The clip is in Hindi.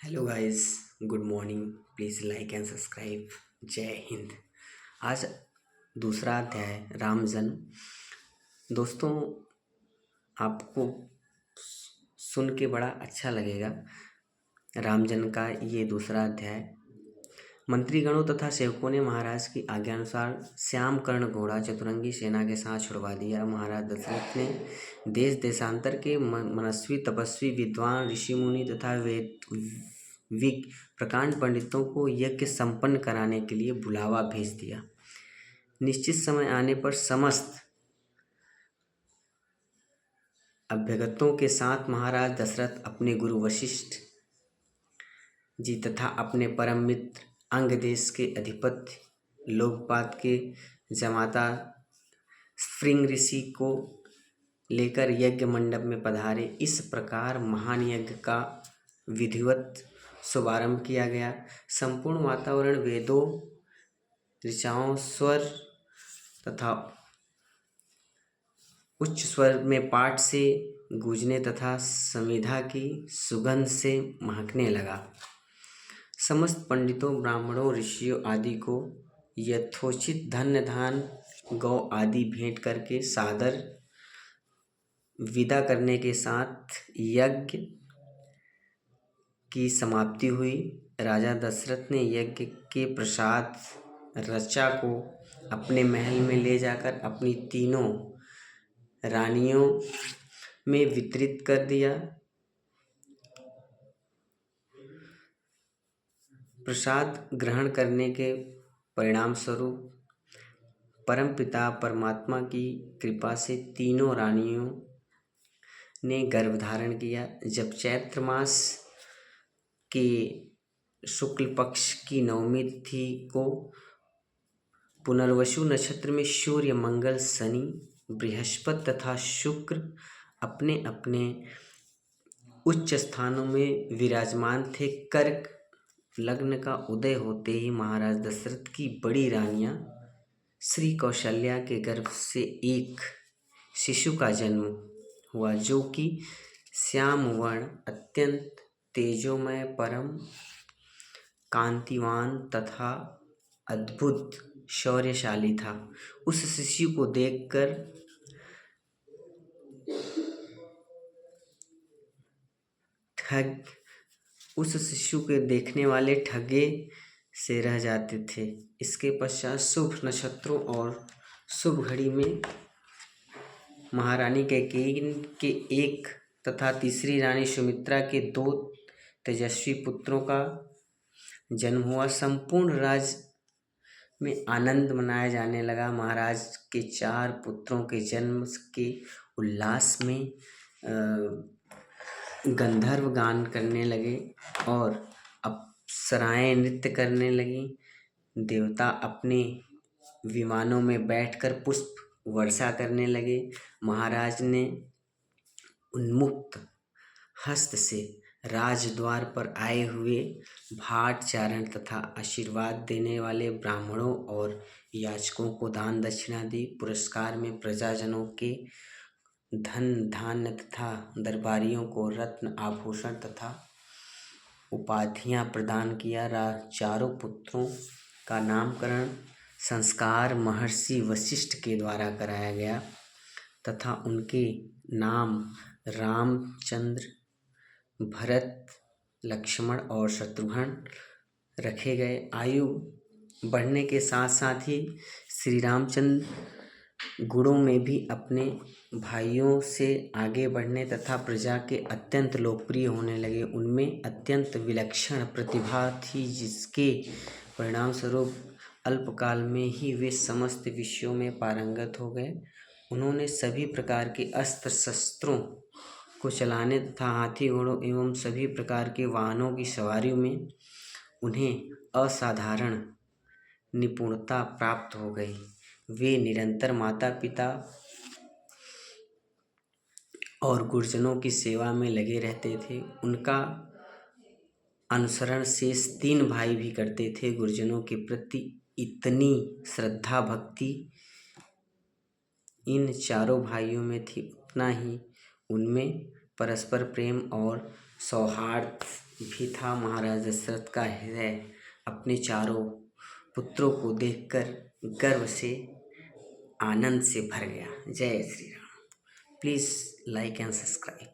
Hello guys, good morning. Please like and subscribe. जय हिंद। आज दूसरा अध्याय राम जन्म। दोस्तों, आपको सुन के बड़ा अच्छा लगेगा। राम जन्म का ये दूसरा अध्याय। मंत्रीगणों तथा सेवकों ने महाराज की आज्ञानुसार श्याम कर्ण घोड़ा चतुरंगी सेना के साथ छुड़वा दिया। महाराज दशरथ ने देश देशांतर के मनस्वी तपस्वी विद्वान ऋषि मुनि तथा वेद प्रकांड पंडितों को यज्ञ संपन्न कराने के लिए बुलावा भेज दिया। निश्चित समय आने पर समस्त अभ्यागतों के साथ महाराज दशरथ अपने गुरु वशिष्ठ जी तथा अपने परम मित्र अंग देश के अधिपति लोकपात के जमाता स्प्रिंग ऋषि को लेकर यज्ञ मंडप में पधारे। इस प्रकार महान यज्ञ का विधिवत शुभारंभ किया गया। संपूर्ण वातावरण वेदों, ऋचाओं, स्वर तथा उच्च स्वर में पाठ से गूंजने तथा समिधा की सुगंध से महकने लगा। समस्त पंडितों, ब्राह्मणों, ऋषियों आदि को यथोचित धन्य धान गौ आदि भेंट करके सादर विदा करने के साथ यज्ञ की समाप्ति हुई। राजा दशरथ ने यज्ञ के प्रसाद ऋचा को अपने महल में ले जाकर अपनी तीनों रानियों में वितरित कर दिया। प्रसाद ग्रहण करने के परिणाम स्वरूप परमपिता परमात्मा की कृपा से तीनों रानियों ने गर्भ धारण किया। जब चैत्र मास के शुक्ल पक्ष की नवमी तिथि को पुनर्वसु नक्षत्र में सूर्य, मंगल, शनि, बृहस्पति तथा शुक्र अपने अपने उच्च स्थानों में विराजमान थे। कर्क लग्न का उदय होते ही महाराज दशरथ की बड़ी रानियां श्री कौशल्या के गर्भ से एक शिशु का जन्म हुआ, जो कि श्याम वर्ण, अत्यंत तेजोमय, परम कांतिवान तथा अद्भुत शौर्यशाली था। उस शिशु को देखकर उस शिशु के देखने वाले ठगे से रह जाते थे। इसके पश्चात शुभ नक्षत्रों और शुभ घड़ी में महारानी कैकेयी के एक तथा तीसरी रानी सुमित्रा के दो तेजस्वी पुत्रों का जन्म हुआ। संपूर्ण राज्य में आनंद मनाया जाने लगा। महाराज के चार पुत्रों के जन्म के उल्लास में गंधर्व गान करने लगे और अप्सराएं नृत्य करने लगीं। देवता अपने विमानों में बैठकर पुष्प वर्षा करने लगे। महाराज ने उन्मुक्त हस्त से राजद्वार पर आए हुए भाट चारण तथा आशीर्वाद देने वाले ब्राह्मणों और याचकों को दान दक्षिणा दी। पुरस्कार में प्रजाजनों के धन धान्य तथा दरबारियों को रत्न आभूषण तथा उपाधियां प्रदान किया। चारों पुत्रों का नामकरण संस्कार महर्षि वशिष्ठ के द्वारा कराया गया तथा उनके नाम रामचंद्र, भरत, लक्ष्मण और शत्रुघ्न रखे गए। आयु बढ़ने के साथ साथ ही श्री रामचंद्र गुणों में भी अपने भाइयों से आगे बढ़ने तथा प्रजा के अत्यंत लोकप्रिय होने लगे। उनमें अत्यंत विलक्षण प्रतिभा थी, जिसके परिणाम स्वरूप अल्पकाल में ही वे समस्त विषयों में पारंगत हो गए। उन्होंने सभी प्रकार के अस्त्र शस्त्रों को चलाने तथा हाथी घोड़ों एवं सभी प्रकार के वाहनों की सवारियों में उन्हें असाधारण निपुणता प्राप्त हो गई। वे निरंतर माता पिता और गुरुजनों की सेवा में लगे रहते थे। उनका अनुसरण शेष तीन भाई भी करते थे। गुरुजनों के प्रति इतनी श्रद्धा भक्ति इन चारों भाइयों में थी, उतना ही उनमें परस्पर प्रेम और सौहार्द भी था, महाराज दशरथ का हृदय अपने चारों पुत्रों को देखकर गर्व से, आनंद से भर गया। जय Shri Ram. Please like and subscribe.